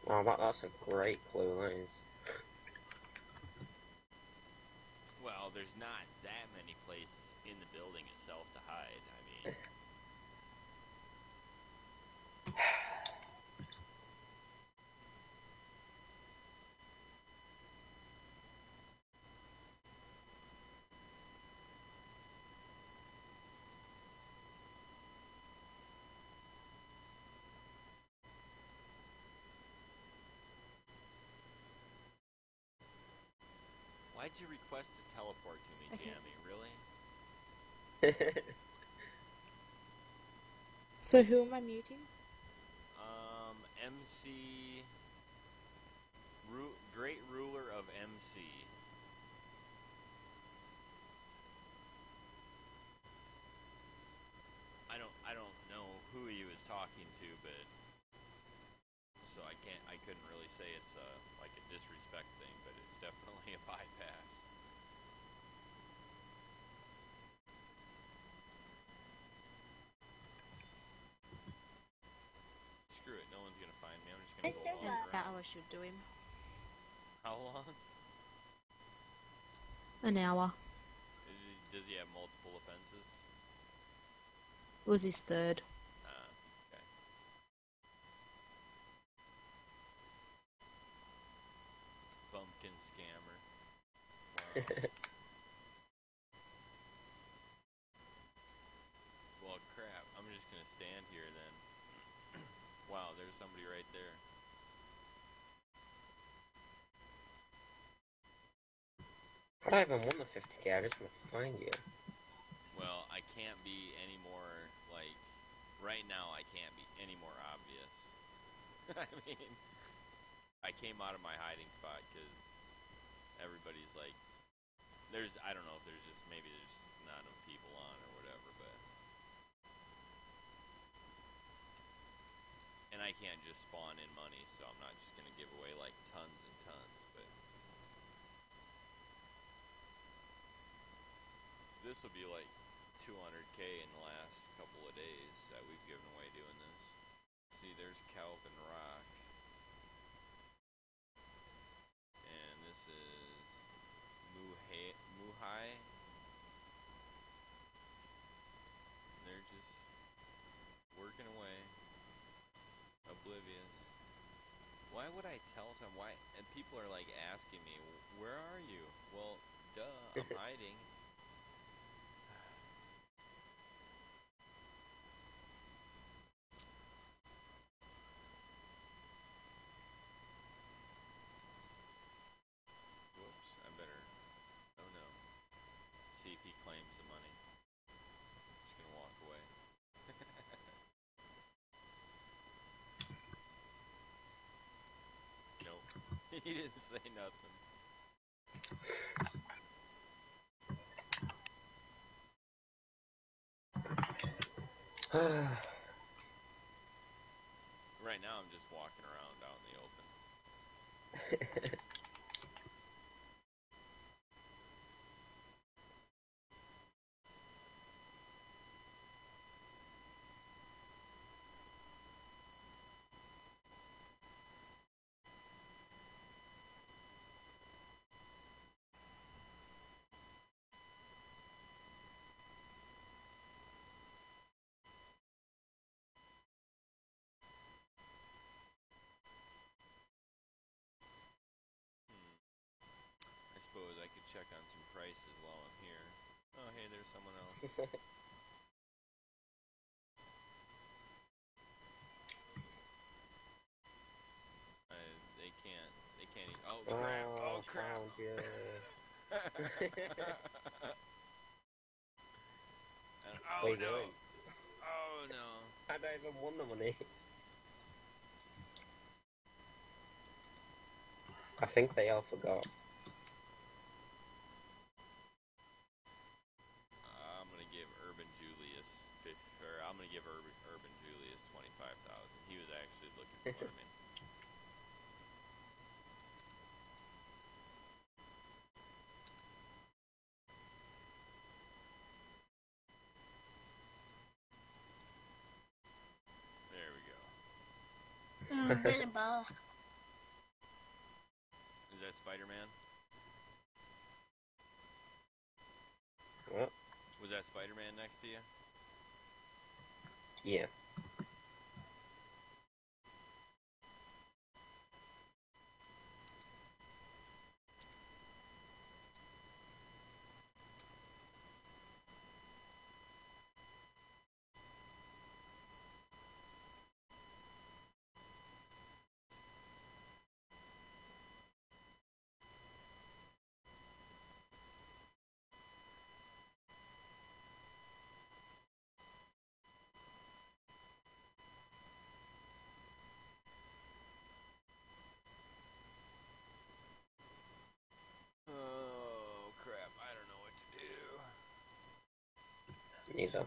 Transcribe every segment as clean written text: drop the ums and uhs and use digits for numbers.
Oh, that's a great clue, that is. Well, there's not that many places in the building itself to hide. I mean, why'd you request to teleport to me, Okay. Jamie? Really? So who am I muting? MC, great ruler of MC. I don't know who he was talking to, but so I couldn't really say it's like a disrespect thing, but it's definitely a bypass. Screw it, no one's gonna find me. I'm just gonna go An walk around. hour should do him. How long? An hour. Does he have multiple offenses? It was his third. Okay. Bumpkin scammer. Wow. Well, crap. I'm just gonna stand here then. Wow, there's somebody right there. How do I even won the 50k? I just want to find you. Well, I can't be any more, like, right now I can't be any more obvious. I mean, I came out of my hiding spot because everybody's like, I don't know if there's just, maybe there's not enough people on or whatever, but. And I can't just spawn in money, so I'm not just going to give away, like, tons and tons, but. This will be like 200k in the last couple of days that we've given away doing this. See, there's Kelp and Rock. And this is Muhai. And they're just working away. Oblivious. Why would I tell someone? Why? And people are like asking me, where are you? Well, duh, I'm hiding. Whoops, I better. Oh no. See if he claims the money. I'm just gonna walk away. Nope. He didn't say nothing. Right now, I'm just walking around out in the open. I suppose I could check on some prices while I'm here. Oh, hey, there's someone else. They can't. They can't. Oh crap! Oh, Oh I crap! found you. Oh Where you no! going? Oh no! How do I even won the money? I think they all forgot. I'm gonna give Urban Julius, or I'm gonna give Urban Julius 25,000. He was actually looking for me. There we go. Billable. that Spider-Man? What? Was that Spider-Man next to you? Yeah. Oh, crap. I don't know what to do. Neither.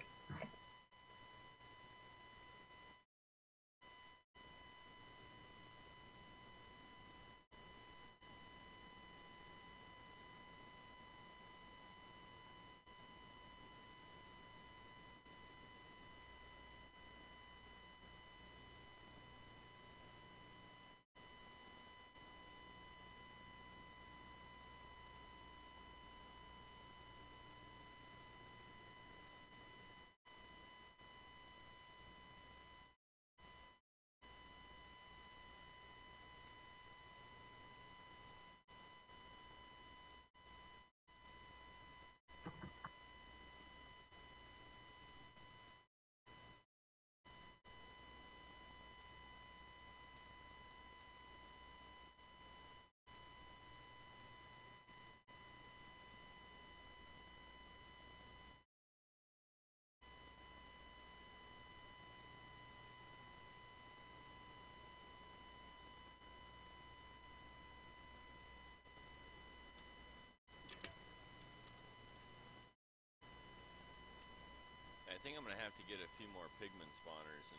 I think I'm going to have to get a few more pigment spawners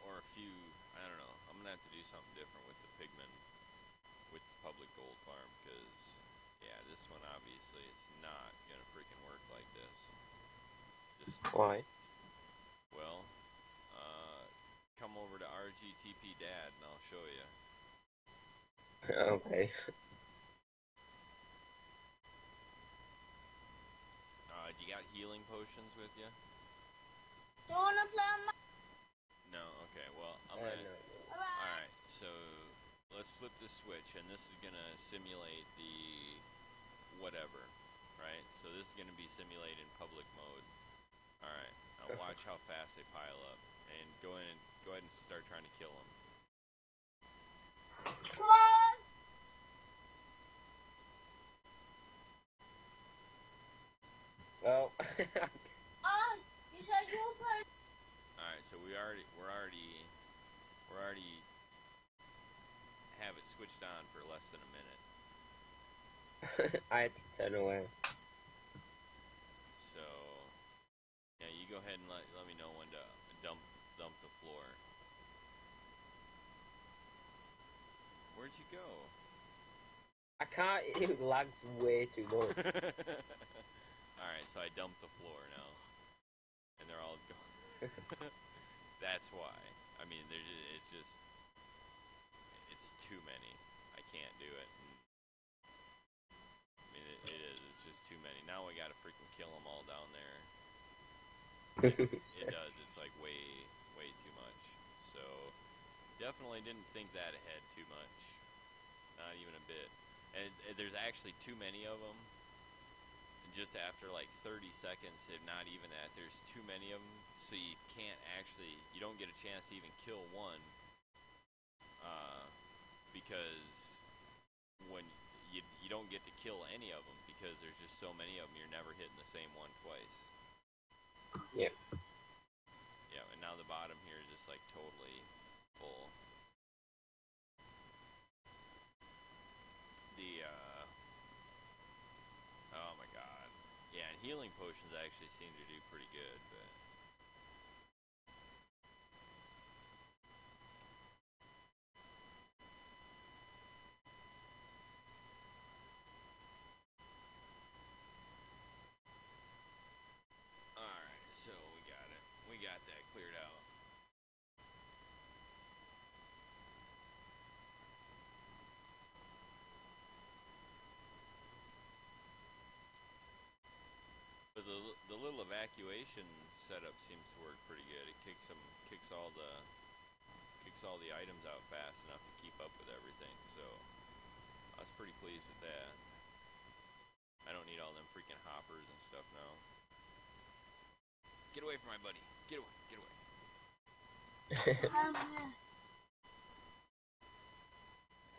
or a few, I don't know. I'm going to have to do something different with the pigment, with the public gold farm, because, yeah, this one obviously it's not going to freaking work like this. Just, Why? well, come over to RGTP Dad and I'll show you. Okay. Do you got healing potions with you? Don't wanna play on my. No, okay, well, I'm gonna... No. Alright, so let's flip the switch, and this is gonna simulate the whatever, right? So this is gonna be simulated in public mode. Alright, now watch how fast they pile up, and go ahead and start trying to kill them. Come on! Well, You said you were playing. Alright, so we're already have it switched on for less than a minute. I had to turn away. So yeah, you go ahead and let me know when to dump the floor. Where'd you go? I can't, it lags way too much. Alright, so I dumped the floor now. And they're all going. That's why. I mean, it's too many. I can't do it. I mean, it is. It's just too many. Now we gotta freaking kill them all down there. It does. It's like way too much. So, definitely didn't think that ahead too much. Not even a bit. And there's actually too many of them. Just after like 30 seconds, if not even that, there's too many of them, so you can't actually, you don't get a chance to even kill one, because when you don't get to kill any of them, because there's just so many of them, you're never hitting the same one twice. Yeah. Yeah, and now the bottom here is just like totally full. Oh my god. Yeah, and healing potions actually seem to do pretty good, but... Alright, so we got it. We got that cleared out. evacuation setup seems to work pretty good. It kicks all the items out fast enough to keep up with everything. So I was pretty pleased with that. I don't need all them freaking hoppers and stuff now. Get away from my buddy. Get away. Get away.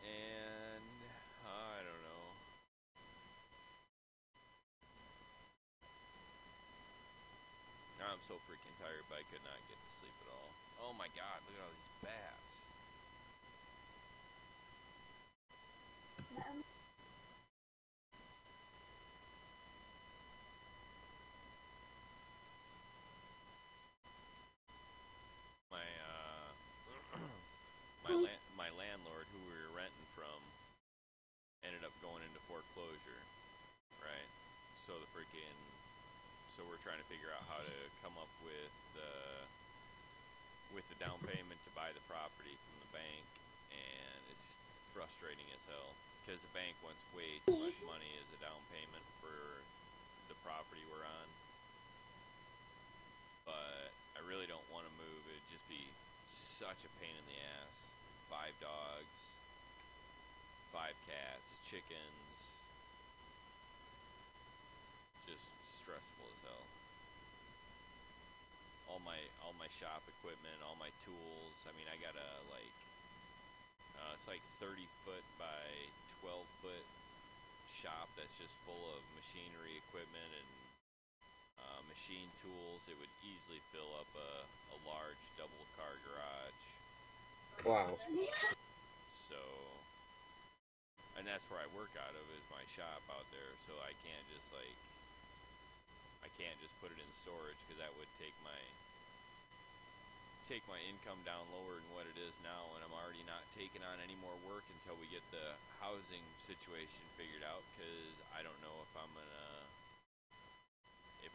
And I don't know. I'm so freaking tired, but I could not get to sleep at all. Oh my god, look at all these bats. My landlord, who we were renting from, ended up going into foreclosure, right? So we're trying to figure out how to come up with the down payment to buy the property from the bank, and it's frustrating as hell because the bank wants way too much money as a down payment for the property we're on. But I really don't want to move. It'd just be such a pain in the ass. 5 dogs, 5 cats, chickens. Just stressful as hell. All my shop equipment, all my tools. I mean, I got a it's like 30 foot by 12 foot shop that's just full of machinery equipment and machine tools. It would easily fill up a large double car garage. Wow. So, and that's where I work out of, is my shop out there. So I can't just put it in storage, because that would take my income down lower than what it is now, and I'm already not taking on any more work until we get the housing situation figured out, because I don't know if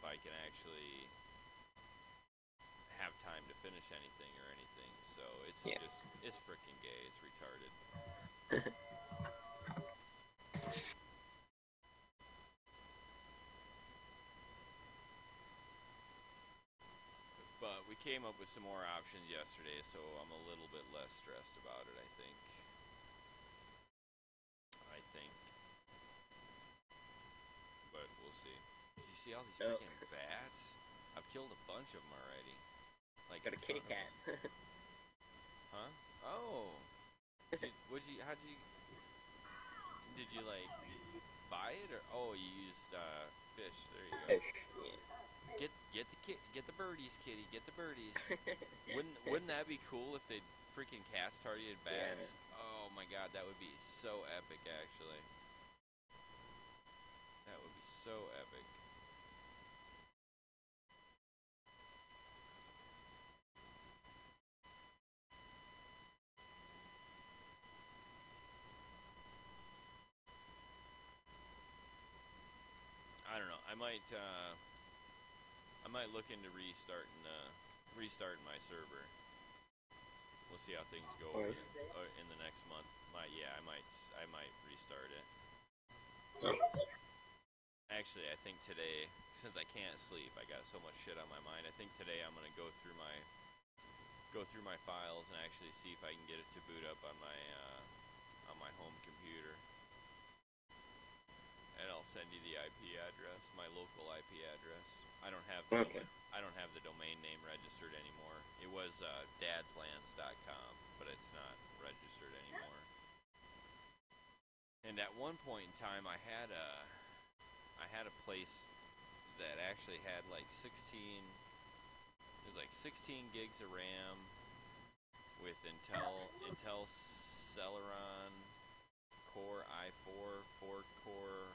I can actually have time to finish anything or anything. So it's freaking gay. It's retarded. But we came up with some more options yesterday, so I'm a little bit less stressed about it, I think. But we'll see. Did you see all these freaking bats? I've killed a bunch of them already. Like, Got a kitty cat. Huh? Oh. Did you like buy it, or you used fish? There you go. Fish, yeah. Get the birdies, kitty. Get the birdies. Wouldn't that be cool if they freaking cast targeted bats? Yeah. Oh my god, that would be so epic. Actually, that would be so epic. I don't know. I might look into restarting my server. We'll see how things go in the next month. I might restart it. Actually, I think today, since I can't sleep, I got so much shit on my mind. I think today I'm gonna go through my files and actually see if I can get it to boot up on my home computer. And I'll send you the IP address, my local IP address. I don't have the domain name registered anymore. It was dadslands.com, but it's not registered anymore. And at one point in time, I had a place that actually had like 16 gigs of RAM with Intel Celeron Core i4 4-core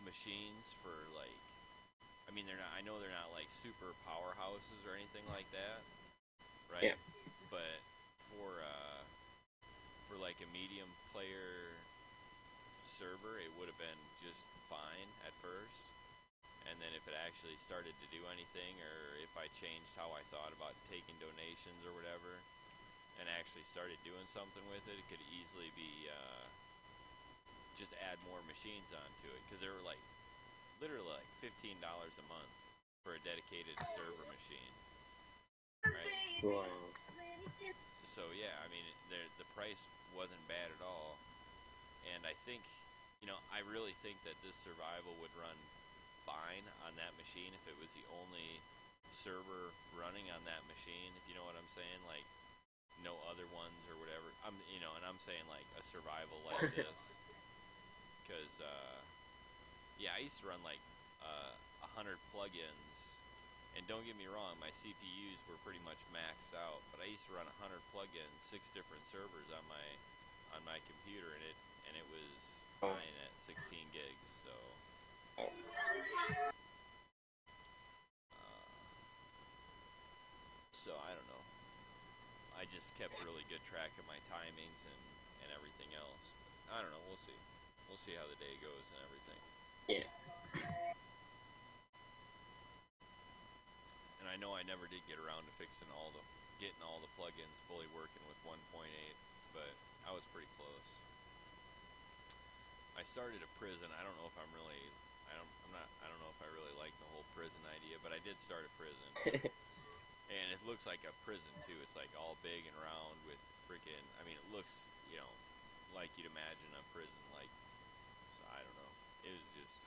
machines for like, I mean, I know they're not like super powerhouses or anything like that, right? Yeah. But for like a medium player server, it would have been just fine at first. And then if it actually started to do anything, or if I changed how I thought about taking donations or whatever, and actually started doing something with it, it could easily be just add more machines onto it, because there were like literally like $15 a month for a dedicated server machine. Right? Wow. So yeah, I mean, the price wasn't bad at all, and I think, I really think that this survival would run fine on that machine if it was the only server running on that machine. If you know what I'm saying, like no other ones or whatever. And I'm saying like a survival like this, because yeah, I used to run like 100 plugins. And don't get me wrong, my CPUs were pretty much maxed out, but I used to run 100 plugins, 6 different servers on my computer, and it was fine at 16 gigs. So I don't know. I just kept really good track of my timings and everything else. I don't know. We'll see. We'll see how the day goes and everything. Yeah. And I know I never did get around to getting all the plugins fully working with 1.8, but I was pretty close. I started a prison. I don't know if I don't know if I really like the whole prison idea, but I did start a prison. And it looks like a prison too. It's like all big and round with freaking, I mean, it looks, like you'd imagine a prison, like, so I don't know. It was just,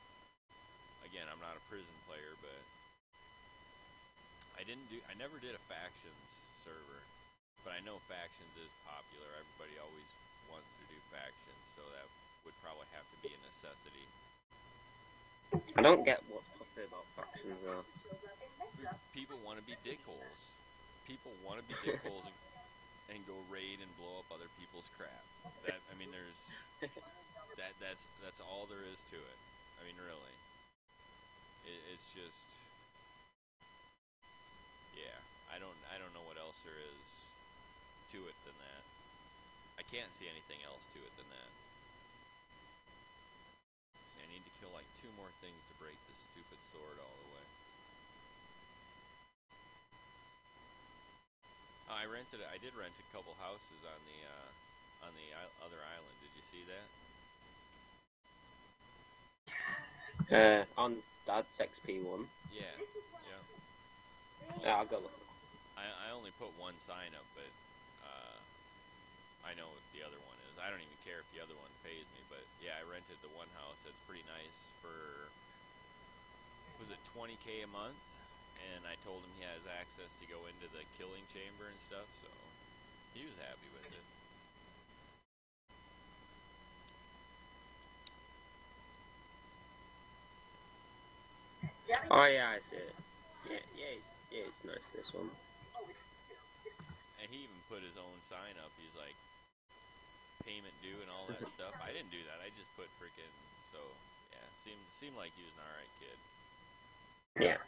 again, I'm not a prison player, but I never did a factions server, but I know factions is popular. Everybody always wants to do factions, so that would probably have to be a necessity. I don't get what's popular about factions though. People want to be dickholes. People want to be dickholes and go raid and blow up other people's crap. That's all there is to it. I mean, really. It's just, yeah. I don't know what else there is to it than that. I can't see anything else to it than that. See, I need to kill like 2 more things to break this stupid sword all the way. I did rent a couple houses on the other island. Did you see that? On Dad's XP one. Yeah. Yeah, I'll go look. I only put one sign up, but I know what the other one is. I don't even care if the other one pays me, but yeah, I rented the one house that's pretty nice for, was it 20K a month? And I told him he has access to go into the killing chamber and stuff, so he was happy with it. Oh yeah, I see it. Yeah, it's nice, this one. And he even put his own sign up. He's like, payment due and all that stuff. I didn't do that. I just put freaking, so yeah, seemed like he was an alright kid. Yeah.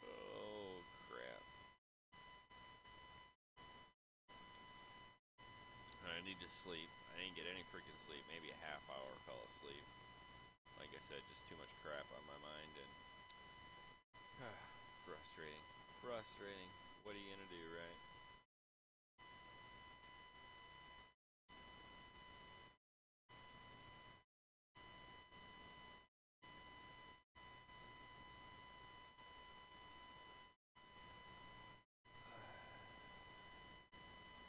Oh crap. I need to sleep. I didn't get any freaking sleep. Maybe a half hour fell asleep. Like I said, just too much crap on my mind and frustrating. Frustrating. What are you gonna do, right?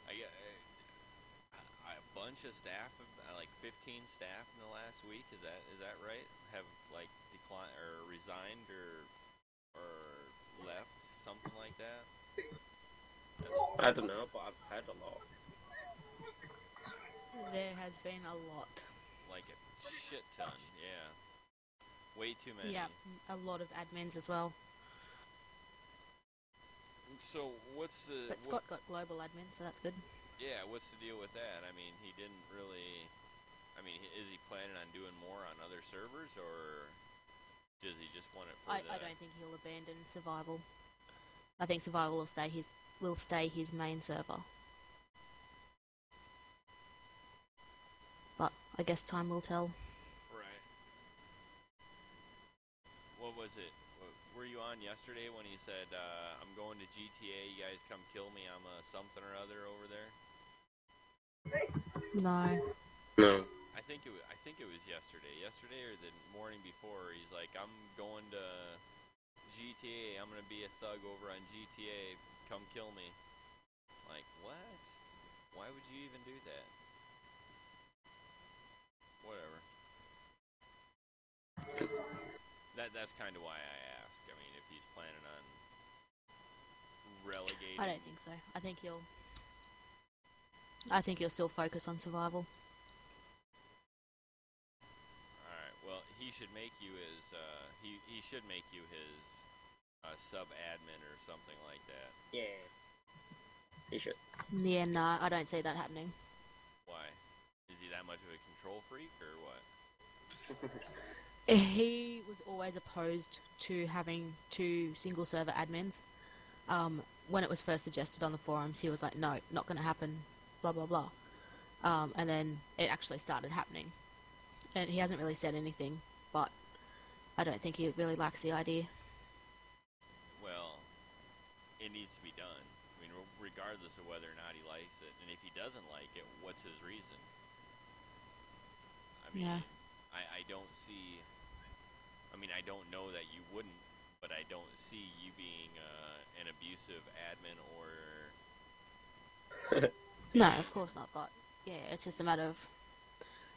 I got a bunch of staff, like 15 staff in the last week. Is that right? Have like declined or resigned or left, something like that. I don't know, but I've heard a lot. There has been a lot. Like a shit ton, yeah. Way too many. Yeah, a lot of admins as well. So what's the? But Scott got global admin, so that's good. Yeah, what's the deal with that? I mean, he didn't really. I mean, is he planning on doing more on other servers, or does he just want it for I don't think he'll abandon survival. I think survival will stay his main server. But I guess time will tell. Right. What was it? Were you on yesterday when he said, I'm going to GTA, you guys come kill me, I'm a something or other over there? No. No. I think it was yesterday. Yesterday or the morning before, he's like, I'm going to GTA. I'm gonna be a thug over on GTA. Come kill me. Like, what? Why would you even do that? Whatever. That's kind of why I ask. I mean, if he's planning on relegating. I don't think so. I think he'll still focus on survival. All right. Well, he should make you his. He should make you his sub admin or something like that. Yeah. He should. Yeah, no, I don't see that happening. Why? Is he that much of a control freak or what? He was always opposed to having 2 single server admins. When it was first suggested on the forums, he was like, no, not going to happen, blah, blah, blah. And then it actually started happening. And he hasn't really said anything, but I don't think he really likes the idea. Well, it needs to be done. I mean, regardless of whether or not he likes it. And if he doesn't like it, what's his reason? I mean, Yeah. I don't see... I mean, I don't know that you wouldn't, but I don't see you being an abusive admin or... No, of course not, but yeah, it's just a matter of...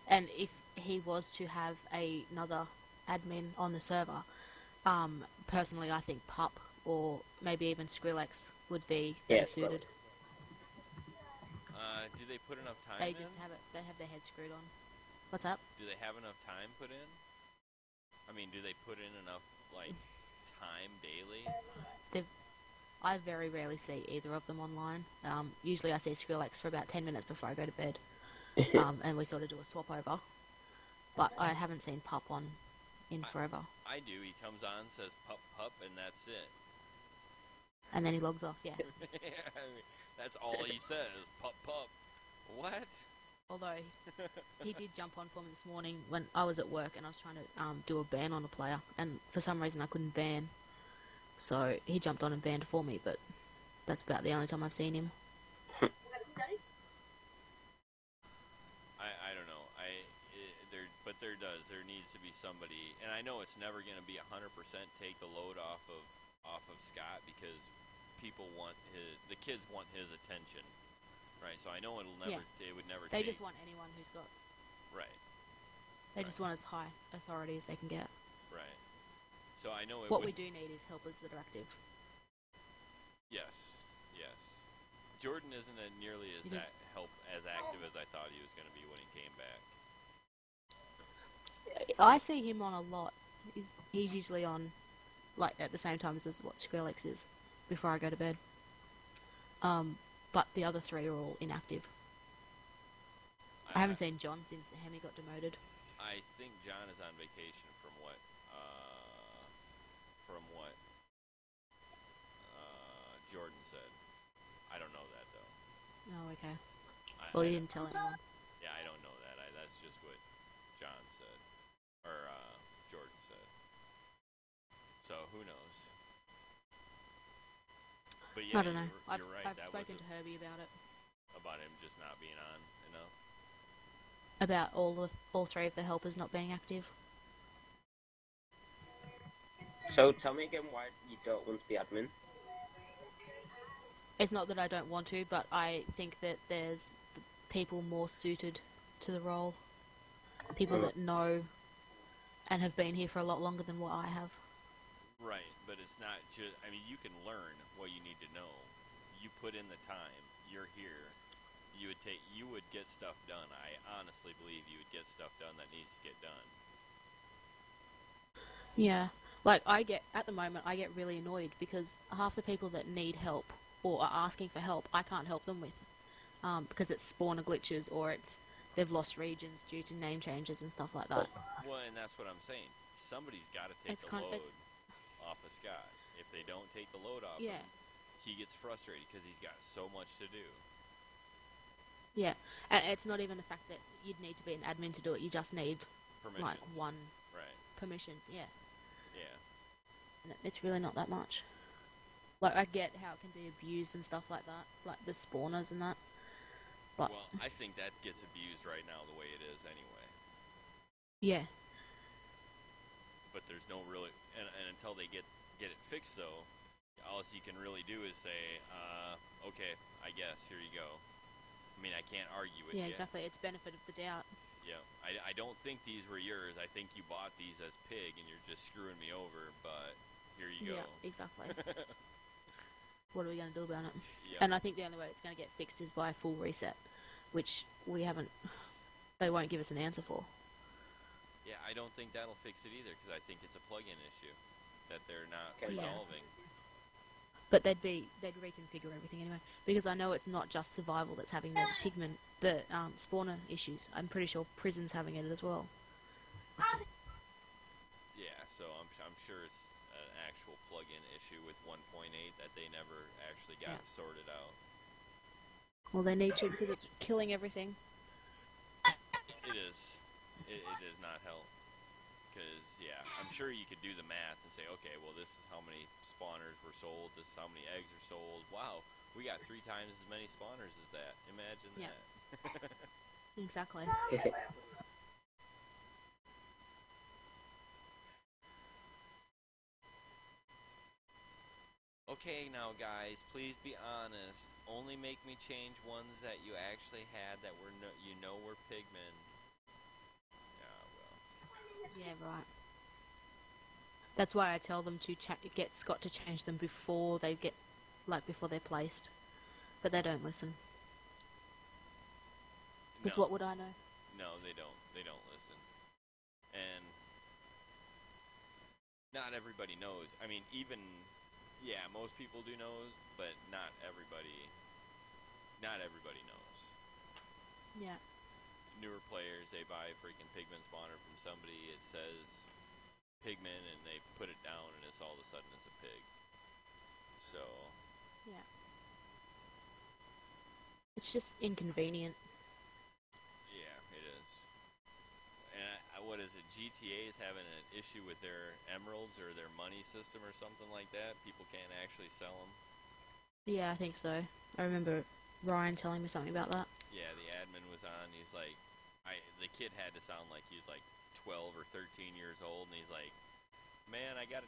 And if he was to have another admin on the server, personally I think Pup or maybe even Skrillex would be better suited. Do they put enough time They in? just have their head screwed on. What's up? Do they have enough time put in? I mean, do they put in enough, like, time daily? I very rarely see either of them online. Usually I see Skrillex for about 10 minutes before I go to bed. And we sort of do a swap over. But I haven't seen Pup on in forever. I do. He comes on, says pup pup, and that's it. And then he logs off, yeah. I mean, that's all he says. Pup pup. What? Although he did jump on for me this morning when I was at work and I was trying to do a ban on a player, and for some reason I couldn't ban. So he jumped on and banned for me, but that's about the only time I've seen him. I don't know. There needs to be somebody, and I know it's never going to be 100% take the load off of Scott, because the kids want his attention, right? So I know it would never. They just want anyone who's got. Right. They just want as high authority as they can get. Right. So I know what we do need is helpers that are active. Yes. Jordan isn't nearly as active as I thought he was going to be when he came back. I see him on a lot. He's usually on, like, at the same time as what Skrillex is, before I go to bed. But the other 3 are all inactive. I haven't seen John since Hemi got demoted. I think John is on vacation from what Jordan said. I don't know that though. Oh, okay. Well, he didn't tell anyone. Yeah, I don't know that. That's just what John said, or Jordan said. So who knows? But yeah, I don't know. You're right. I've spoken to Herbie about it. About him just not being on enough. About all 3 of the helpers not being active. So tell me again why you don't want to be admin. It's not that I don't want to, but I think that there's people more suited to the role. People that know and have been here for a lot longer than what I have. Right, but it's not just... I mean, you can learn what you need to know. You put in the time. You're here. You would get stuff done. I honestly believe you would get stuff done that needs to get done. Yeah. Like, at the moment, I get really annoyed because half the people that need help or are asking for help, I can't help them with. Because it's spawner glitches or they've lost regions due to name changes and stuff like that. Well, and that's what I'm saying. Somebody's got to take the load off of Scott. If they don't take the load off him, he gets frustrated because he's got so much to do. Yeah, and it's not even the fact that you'd need to be an admin to do it. You just need like one permission. Yeah. And it's really not that much. Like, I get how it can be abused and stuff like that, like the spawners and that. But Well, I think that gets abused right now the way it is anyway. yeah, But there's no really, and until they get it fixed though, all you can really do is say, okay, I guess here you go. I mean, I can't argue with yeah, you. exactly. It's benefit of the doubt. Yeah, I don't think these were yours. I think you bought these as pig, and you're just screwing me over. But here you go. Yeah, exactly. What are we going to do about it? Yeah. And I think the only way it's going to get fixed is by a full reset, which we haven't. They won't give us an answer for. Yeah, I don't think that'll fix it either because I think it's a plug-in issue that they're not Okay. Yeah. resolving. But they'd reconfigure everything anyway, because I know it's not just survival that's having the pigment, the spawner issues. I'm pretty sure prison's having it as well. Yeah, so I'm sure it's an actual plug-in issue with 1.8 that they never actually got Yeah. sorted out. Well, they need to because it's killing everything. It is. It does not help. Because, yeah, I'm sure you could do the math and say, okay, well, this is how many spawners were sold, this is how many eggs are sold. Wow, we got 3 times as many spawners as that. Imagine Yeah. that. Exactly. Okay, now, guys, please be honest. Only make me change ones that you actually had that were were pigmen. Yeah, well. Yeah, right. That's why I tell them to get Scott to change them before they get, before they're placed. But they don't listen. Because No. what would I know? No, they don't. They don't listen. And not everybody knows. I mean, even, yeah, most people do know, but not everybody knows. Yeah. Newer players, they buy a freaking pigman spawner from somebody, it says pigman, and they put it down, and it's all of a sudden it's a pig. So, Yeah. It's just inconvenient. yeah, it is. And what is it? GTA is having an issue with their emeralds or their money system or something like that. People can't actually sell them. Yeah, I think so. I remember Ryan telling me something about that. Yeah, the admin was on. He's like, the kid had to sound like he was like 12 or 13 years old, and he's like, man, I gotta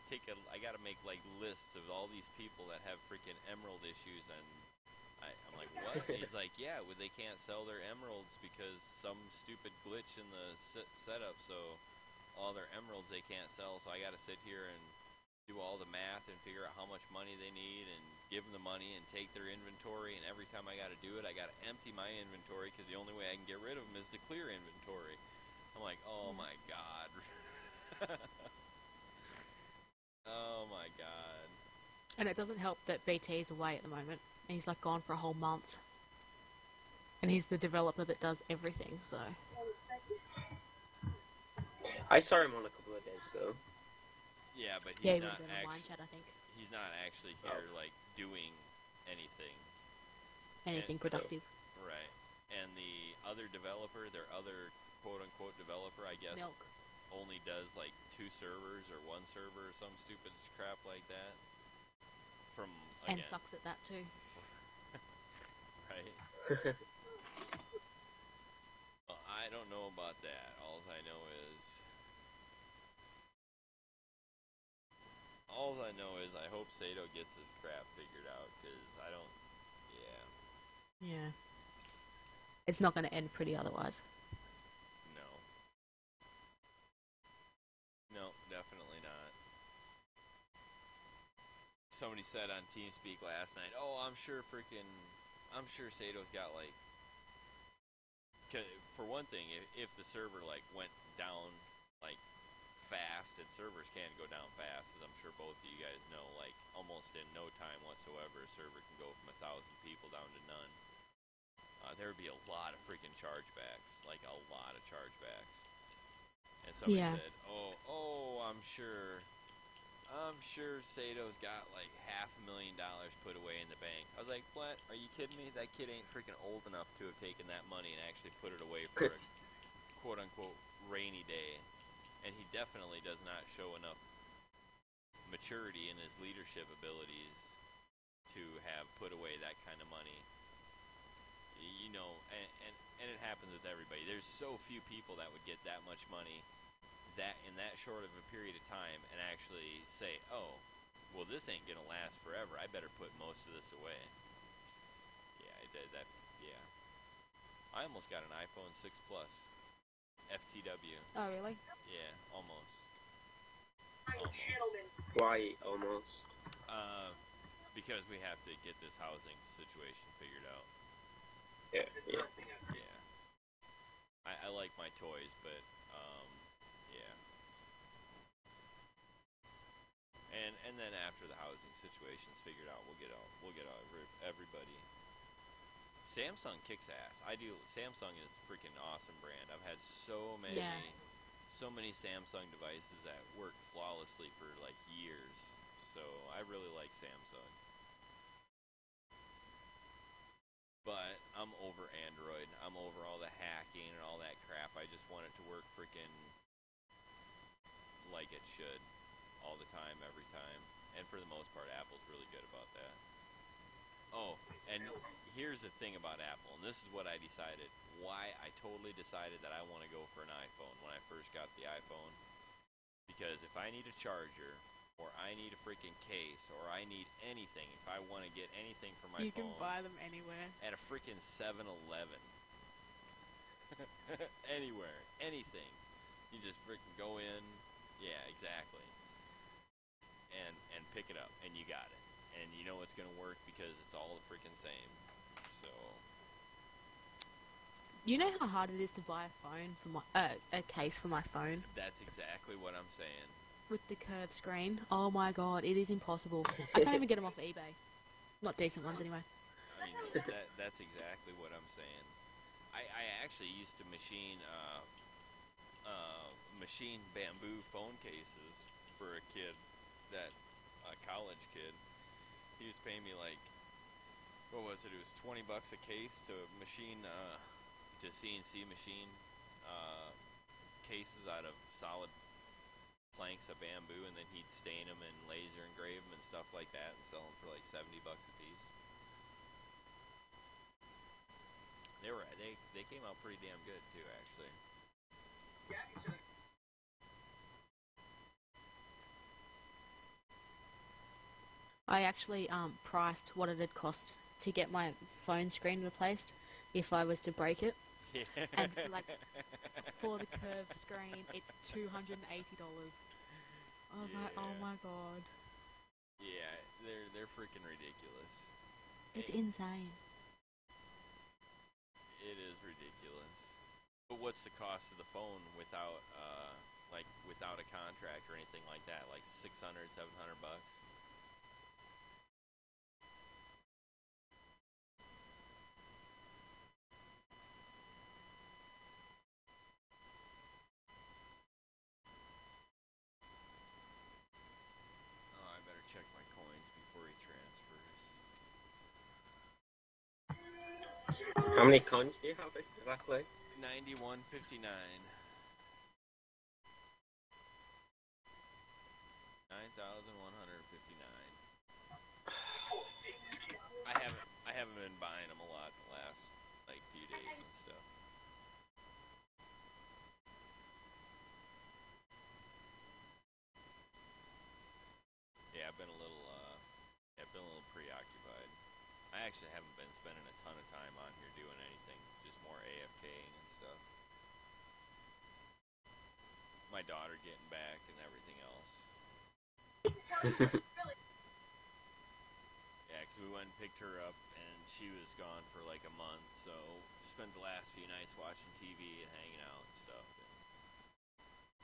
make like lists of all these people that have freaking emerald issues, and I'm like, what? He's like, yeah, well, they can't sell their emeralds because some stupid glitch in the setup, so all their emeralds they can't sell, so I gotta sit here and do all the math and figure out how much money they need and give them the money and take their inventory, and every time I gotta do it, I gotta empty my inventory because the only way I can get rid of them is to clear inventory. I'm like, oh my god. Oh my god. And it doesn't help that BT is away at the moment. And he's gone for a whole month. And he's the developer that does everything, so. I saw him on a couple of days ago. Yeah, but Yeah, he's he not would have been on line actually chat, I think. he's not actually here like doing anything. Anything And- productive. Right. And the other developer, their other quote unquote developer, I guess, Milk. only does like 2 servers or 1 server or some stupid crap like that. From again, And sucks at that too. right? Well, I don't know about that. All I know is I hope Sato gets his crap figured out because I don't. Yeah, Yeah. It's not going to end pretty otherwise. no, no, definitely not. Somebody said on TeamSpeak last night, "Oh, I'm sure Sato's got like." For one thing, if the server like went down like fast, and servers can go down fast, as I'm sure both of you guys know, like almost in no time whatsoever, a server can go from 1,000 people down to none. There would be a lot of freaking chargebacks, like a lot of chargebacks. And somebody Yeah. said, "Oh, I'm sure Sato's got like $500,000 put away in the bank." I was like, "What? Are you kidding me? That kid ain't freaking old enough to have taken that money and actually put it away for a quote-unquote rainy day." And he definitely does not show enough maturity in his leadership abilities to have put away that kind of money. you know, and it happens with everybody. There's so few people that would get that much money that in that short of a period of time and actually say, oh, well, this ain't gonna last forever. I better put most of this away. Yeah, I did that. Yeah, I almost got an iPhone 6 Plus, FTW. Oh, really? Yeah, almost. Why almost? Because we have to get this housing situation figured out. Yeah, yeah. Yeah. I like my toys, but yeah. And then after the housing situation's figured out, we'll get out everybody. Samsung kicks ass. Samsung is a freaking awesome brand. I've had so many Samsung devices that work flawlessly for like years. So I really like Samsung. But I'm over Android. I'm over all the hacking and all that crap. I just want it to work freaking like it should all the time, every time. And for the most part, Apple's really good about that. Oh, and here's the thing about Apple, and this is what I decided. Why I totally decided that I want to go for an iPhone when I first got the iPhone. Because if I need a charger, or I need a freaking case, or I need anything, if I want to get anything for my phone... You can buy them anywhere. At a freaking 7-Eleven. Anywhere. Anything. You just freaking go in. Yeah, exactly. And pick it up, and you got it. And you know it's going to work because it's all the freaking same. So... You know how hard it is to buy a phone for my a case for my phone That's exactly what I'm saying. with the curved screen? Oh my god, it is impossible. I can't even get them off eBay. Not decent ones anyway. I mean, that's exactly what I'm saying. I actually used to machine bamboo phone cases for a kid, a college kid. He was paying me like, what was it? It was $20 a case to machine, to CNC machine cases out of solid planks of bamboo, and then he'd stain them and laser engrave them and stuff like that, and sell them for like $70 a piece. They came out pretty damn good too, actually. I actually priced what it had cost to get my phone screen replaced if I was to break it. Yeah. And like for the curved screen, it's $280. I was like, oh my god, Yeah, they're freaking ridiculous. it's insane. It is ridiculous. But what's the cost of the phone without without a contract or anything like that? Like $600-700? Oh, I better check my coins before he transfers. How many coins do you have exactly? 91.59. 9,159. I haven't been buying them a lot the last like few days and stuff. Yeah, I've been a little preoccupied. I actually haven't been spending a ton of time on here doing anything, just more AFKing and stuff. My daughter getting back and everything else. Yeah, because we went and picked her up, and she was gone for like a month, so we spent the last few nights watching TV and hanging out and stuff.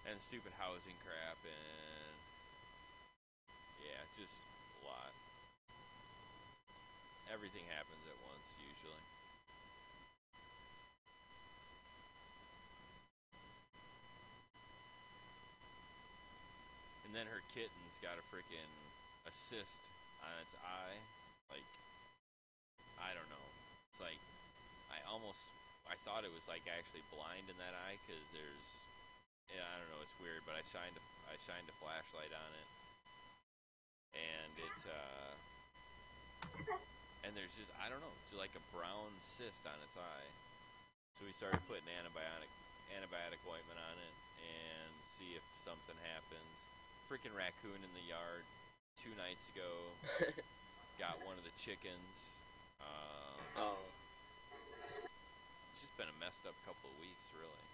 And stupid housing crap, and yeah, just a lot. Everything happens at once, usually. And then her kitten's got a freaking cyst on its eye. Like, I don't know. It's like, I thought it was like actually blind in that eye, because there's, yeah, I don't know, it's weird, but I shined a flashlight on it, and and there's just, I don't know, just like a brown cyst on its eye. So we started putting antibiotic ointment on it and see if something happens. Freaking raccoon in the yard 2 nights ago got one of the chickens. Oh. It's just been a messed up couple of weeks, really.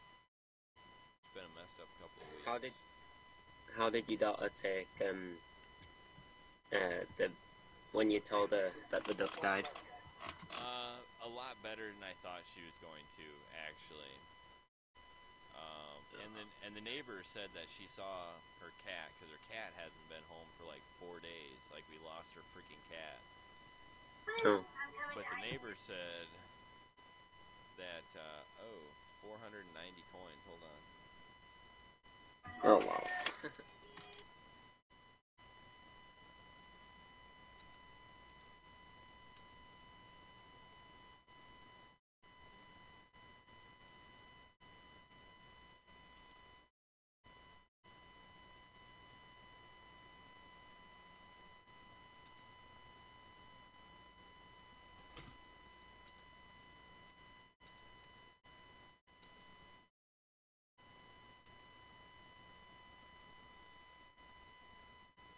It's been a messed up couple of weeks. How did your daughter take the when you told her that the duck died? A lot better than I thought she was going to, actually. And the neighbor said that she saw her cat, because her cat hasn't been home for like 4 days. Like, we lost her freaking cat. Oh. But the neighbor said that, 490 coins, hold on. Oh wow.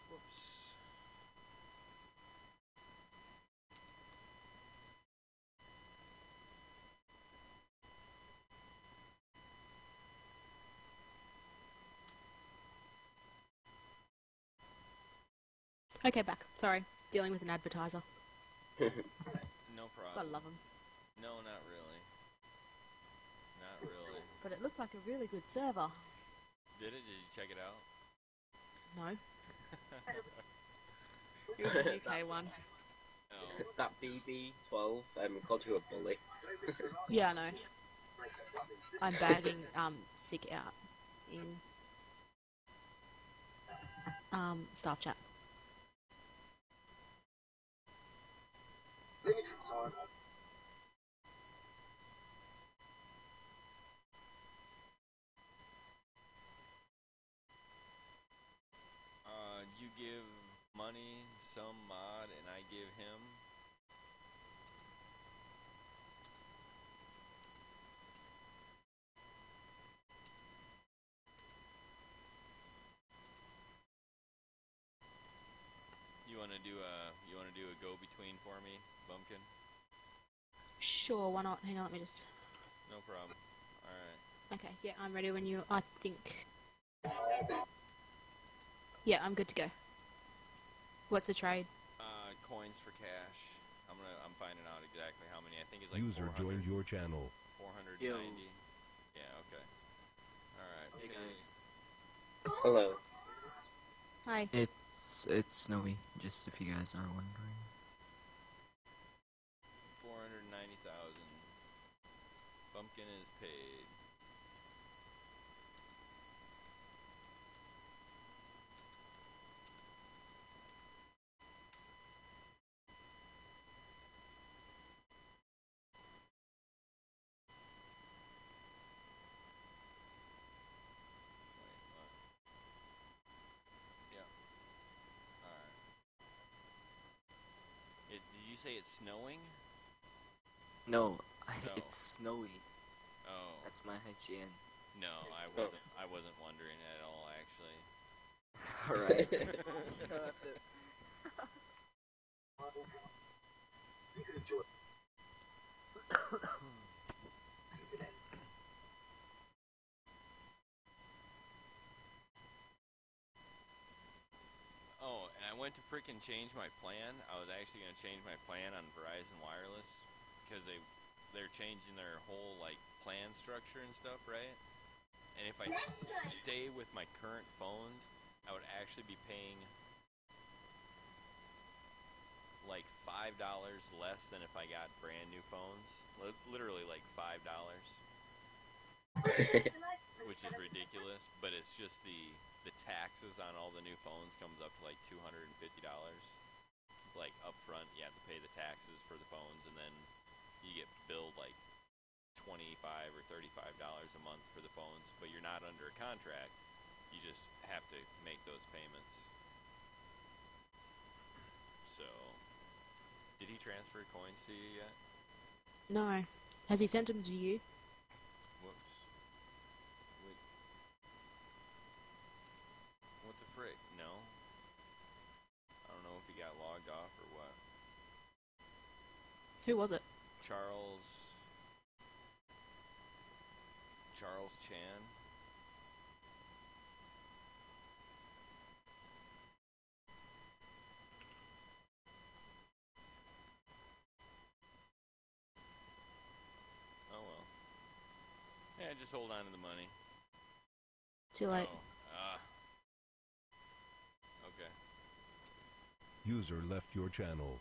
Whoops. Okay, back. Sorry, dealing with an advertiser. No Gotta problem. love them. No, not really. Not really. But it looked like a really good server. Did it? Did you check it out? No, it was a UK one. No. That BB12 called you a bully. Yeah, I know. I'm bagging sick out in staff chat. You give money, some mod, and I give him. You wanna do a go between for me, Bumpkin? Sure, why not? Hang on, let me just. No problem. All right. Okay, yeah, I'm ready when you. I think. Yeah, I'm good to go. What's the trade? Coins for cash. I'm finding out exactly how many. I think it's like User 400, joined your channel. 490. Yo. Yeah. Okay. All right. Hey pay guys, Hello. Hi. it's Snowy. Just if you guys are wondering. 490,000. Bumpkin is paid. Wait, what? Yeah. All right. Did you say it's snowing? No, No. it's Snowy. Oh. That's my IGN. No, I wasn't wondering at all, actually. Alright. Oh, and I went to freaking change my plan. I was actually going to change my plan on Verizon Wireless because they're changing their whole like plan structure and stuff, right? And if I stay with my current phones, I would actually be paying like $5 less than if I got brand new phones. Literally like $5, which is ridiculous. But it's just the taxes on all the new phones comes up to like $250. Like up front, you have to pay the taxes for the phones, and then you get billed like $25 or $35 a month for the phones. But you're not under a contract; you just have to make those payments. So Did he transfer coins to you yet? No. Has he sent them to you? Whoops. Wait. What the frick? No. I don't know if he got logged off or what. Who was it? Charles Chan. Oh well. Yeah, just hold on to the money. Too late. Oh, okay. User left your channel.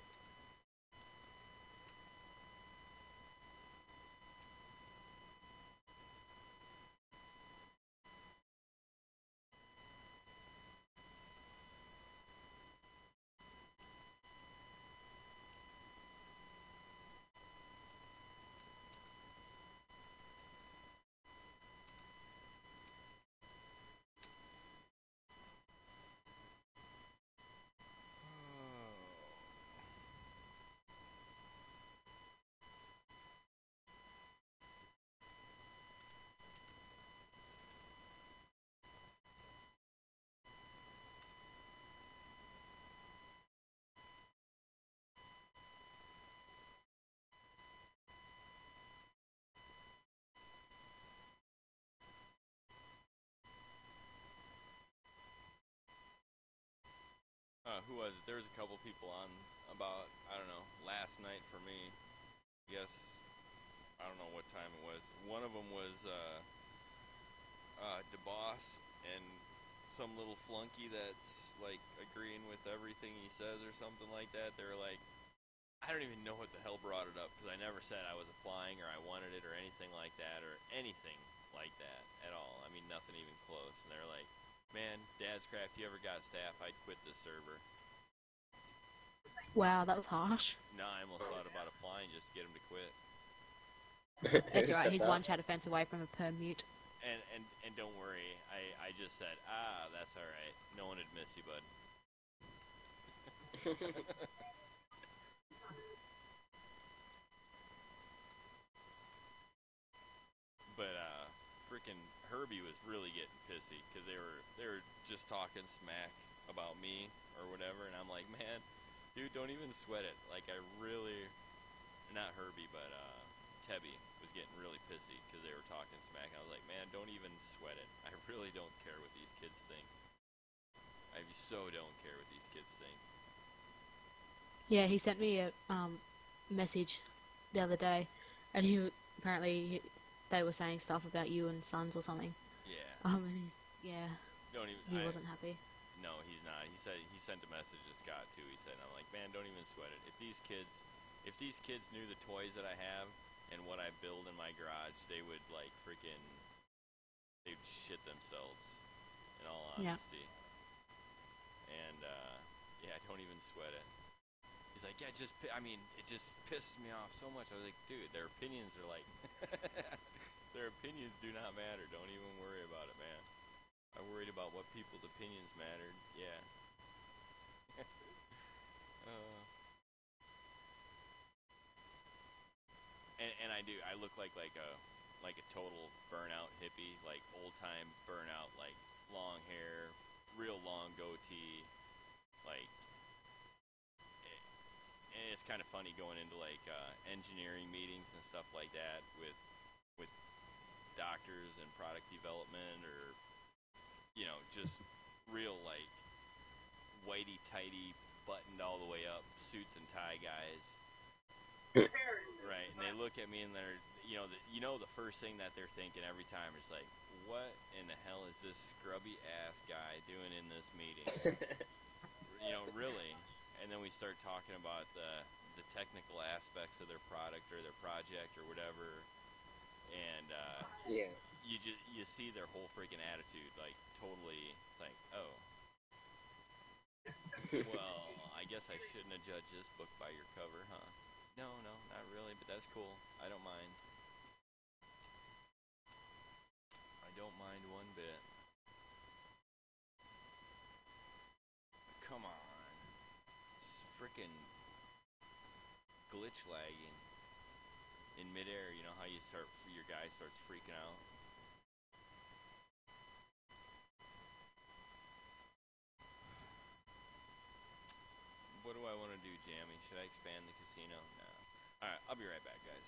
Who was it? There was a couple people on about, I don't know, last night for me. I guess, I don't know what time it was. One of them was DeBoss and some little flunky that's like agreeing with everything he says or something like that. They were like, I don't even know what the hell brought it up because I never said I was applying or I wanted it or anything like that or anything like that at all. I mean, nothing even close. And they're like, man, Dad's Craft, you ever got staff, I'd quit this server. Wow, that was harsh. No, I almost thought about applying just to get him to quit. It's Who alright, said he's that? one chat offense away from a perm mute. And don't worry, I just said, that's alright. No one would miss you, bud. But freaking Herbie was really getting pissy because they were just talking smack about me or whatever, and I'm like, man, dude, don't even sweat it. Like, I really, not Herbie, but Tebby was getting really pissy because they were talking smack. I was like, man, don't even sweat it. I really don't care what these kids think. I so don't care what these kids think. Yeah, he sent me a message the other day, and they were saying stuff about you and Sons or something. Yeah. And Don't even. he wasn't happy. No, he's not. He said he sent a message to Scott too. He said, "I'm like, man, don't even sweat it. If these kids knew the toys that I have and what I build in my garage, they would like they'd shit themselves. In all honesty. And yeah, don't even sweat it." He's like, yeah, it just pisses me off so much. I was like, dude, their opinions are like, their opinions do not matter. Don't even worry about it, man. I worried about what people's opinions mattered. Yeah. And I do. I look like a total burnout hippie, like old time burnout, like long hair, real long goatee, like. And it's kind of funny going into like engineering meetings and stuff like that with doctors and product development, or just real like whitey tighty, buttoned all the way up suits and tie guys, right? And they look at me and they're the first thing that they're thinking every time is like, what in the hell is this scrubby ass guy doing in this meeting? Really. And then we start talking about the technical aspects of their product or their project or whatever, and Yeah. you see their whole freaking attitude, like totally. It's like, oh, well, I guess I shouldn't have judged this book by your cover, huh? No, not really, but that's cool. I don't mind. I don't mind one bit. Come on. Freaking Twitch lagging. In midair, you know how you start, your guy starts freaking out? What do I want to do, Jammy? Should I expand the casino? No. Alright, I'll be right back, guys.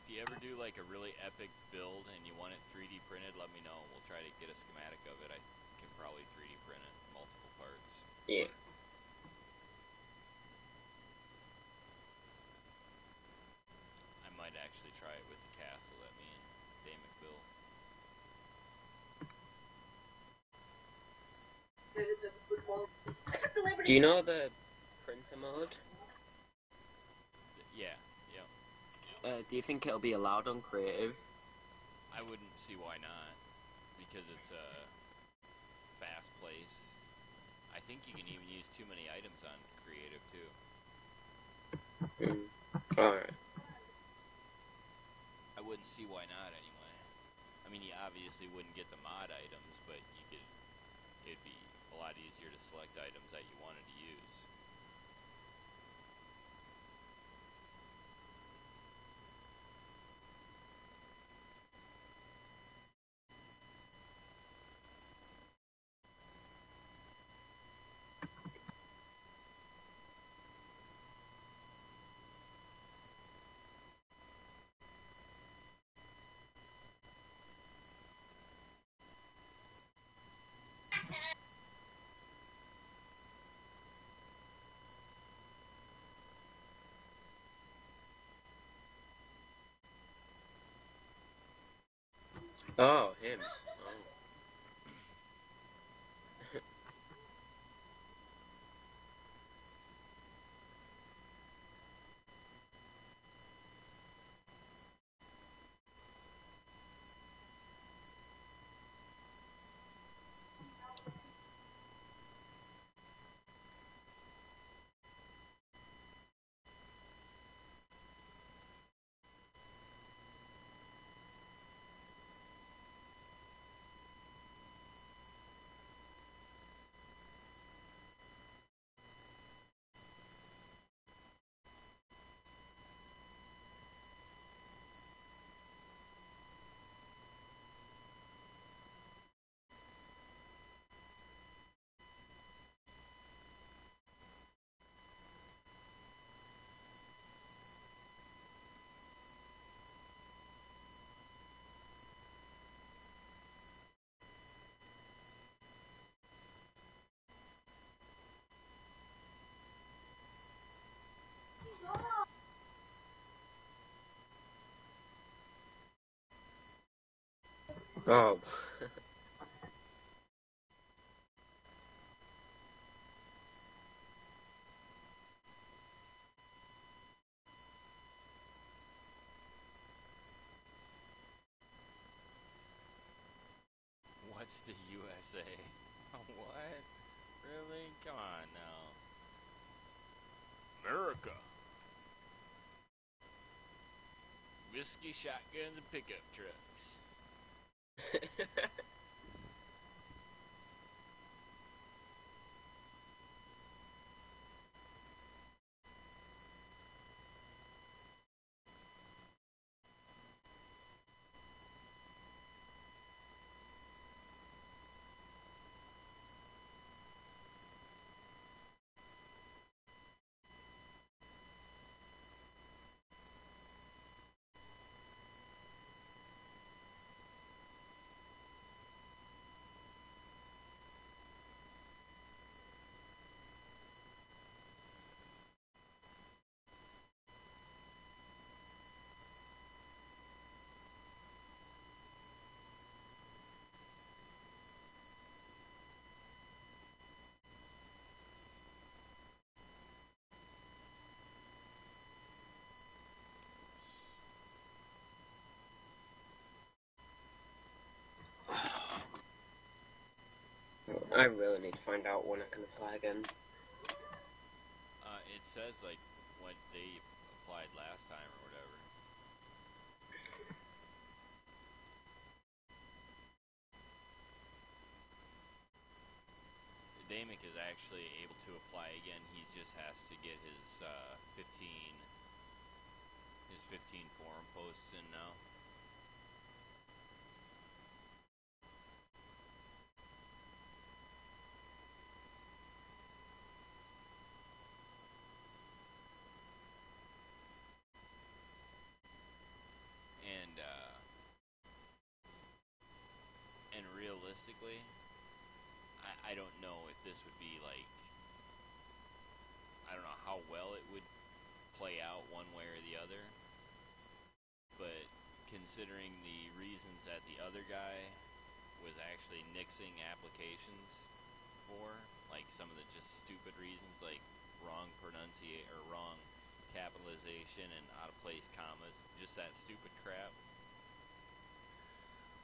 if you ever do like a really epic build and you want it 3D printed, let me know. We'll try to get a schematic of it. I can probably 3D print it, multiple parts. Yeah. I might actually try it with the castle that me and Damick built. Do you know the printer mode? Yeah, yep. Do you think it'll be allowed on creative? I wouldn't see why not, because it's a fast place. I think you can even use too many items on creative too. Alright. I wouldn't see why not anyway. I mean, you obviously wouldn't get the mod items, but you could. It'd be a lot easier to select items that you wanted to use. Oh, him. Oh. What's the USA? What? Really? Come on now. America. Whiskey, shotguns, and pickup trucks. I really need to find out when I can apply again. It says like when they applied last time or whatever. Damick is actually able to apply again. He just has to get his 15 forum posts in now. realistically, I don't know if this would be like, I don't know how well it would play out one way or the other, but considering the reasons that the other guy was actually nixing applications for, like some of the just stupid reasons, like wrong pronunciation or wrong capitalization and out of place commas, just that stupid crap.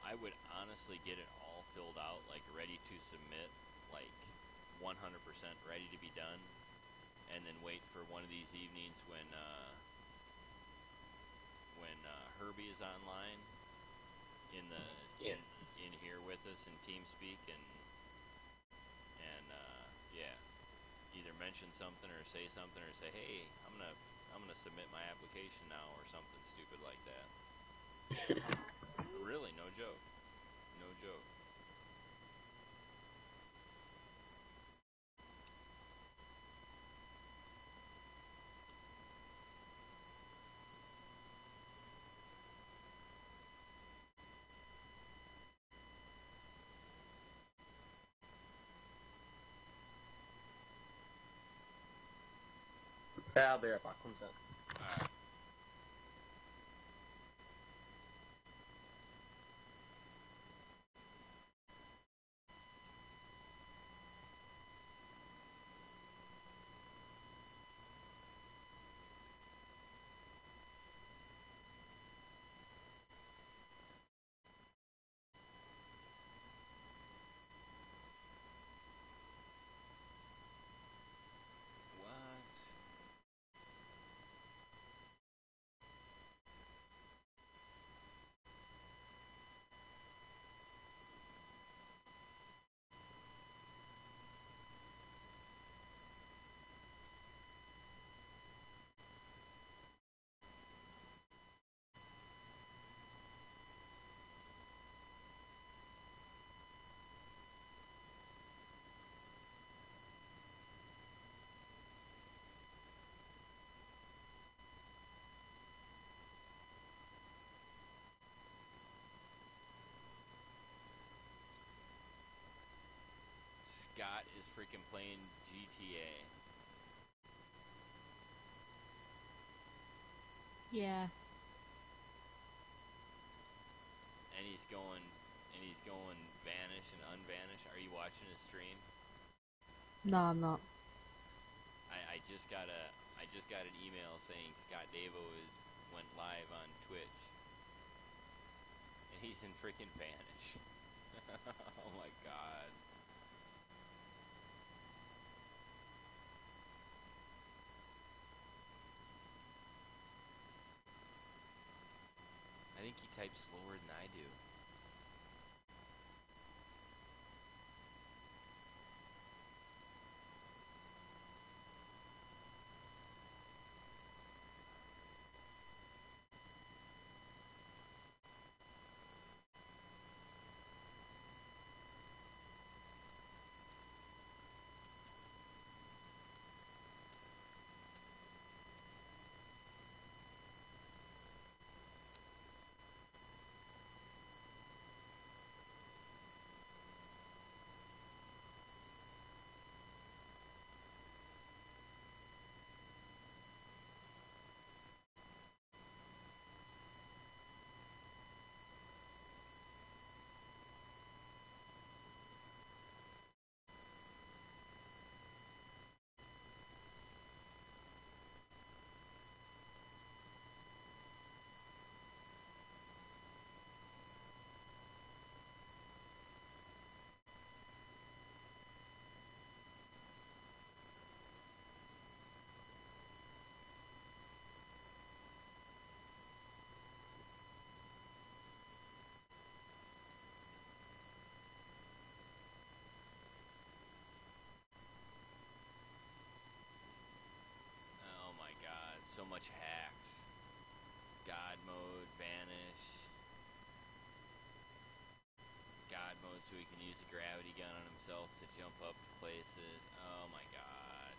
I would honestly get it all filled out, like ready to submit, like 100% ready to be done, and then wait for one of these evenings when Herbie is online in the Yeah. in here with us in TeamSpeak, and yeah, either mention something or say something or say, hey, I'm gonna submit my application now, or something stupid like that. Really, no joke, no joke. I'll be right back, one sec. Alright. What? Scott is freaking playing GTA. Yeah. And he's going vanish and unvanish. Are you watching his stream? No, I'm not. I just got an email saying Scott Davo went live on Twitch, and he's in freaking vanish. Oh my god. I think he types slower than I do. Oh my god, so much hacks. God mode, vanish. God mode so he can use a gravity gun on himself to jump up to places. Oh my god.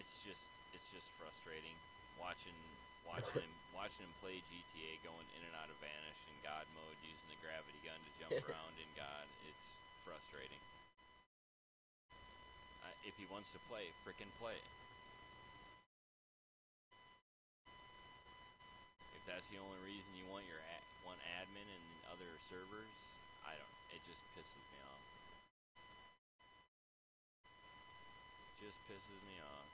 it's just frustrating watching him play GTA, going in and out of Vanish and God mode, using the gravity gun to jump around in God. It's frustrating. If he wants to play, frickin' play. If that's the only reason you want your one admin and other servers, I don't. It just pisses me off. Just pisses me off.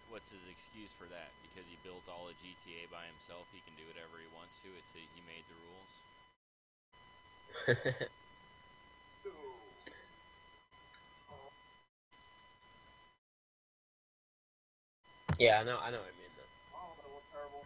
What's his excuse for that? Because he built all of GTA by himself, he can do whatever he wants to. He made the rules. Yeah, I know what I mean though. Oh, that was terrible.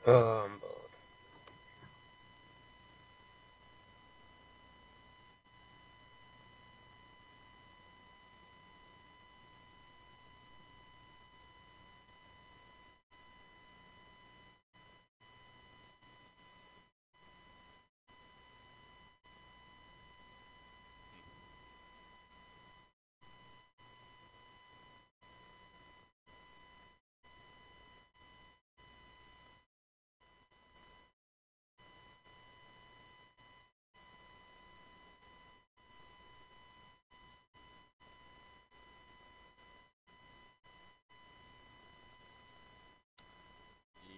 Oh, I'm bored.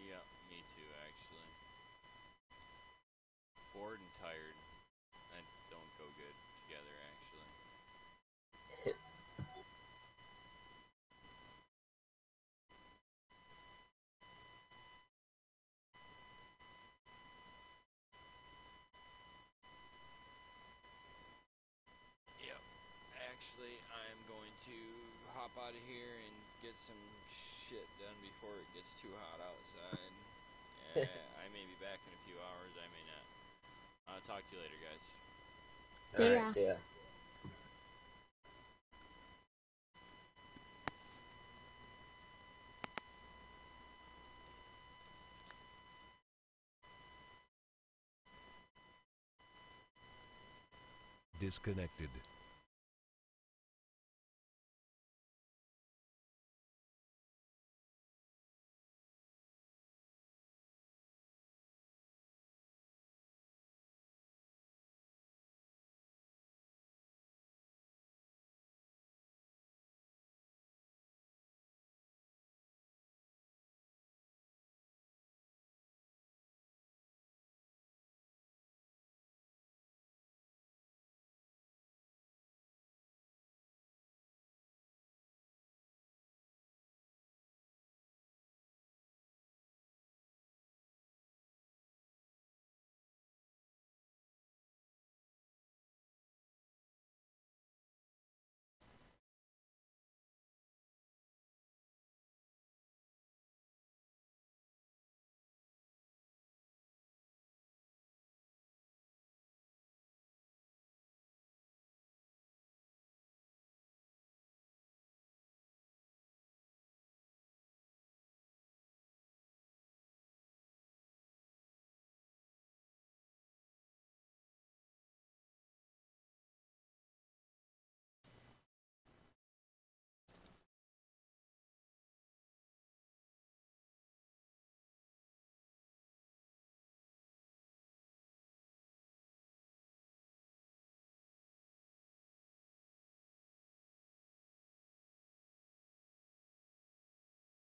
Yeah, me too, actually. Bored and tired. I don't go good together, actually. Yep. Actually, I'm going to hop out of here and get some shit done before it gets too hot outside. I may be back in a few hours, I may not. I'll talk to you later, guys. See ya. Alright, see ya. disconnected.